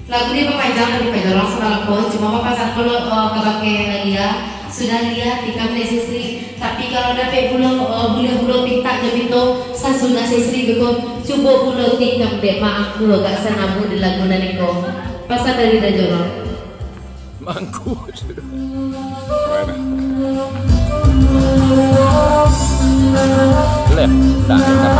Lagu ini panjang dari panjang langsung dalam pohon. Cuma pasal kalau kepakai dia sudah lihat di kamar istri. Tapi kalau dapat bulu pintak jadi itu saya sudah istri begitu. Coba bulu tingkap dek mak aku gak sanamu di lagu naniko. Pasal dari Dajoro. Mangku. Boleh, tak sama.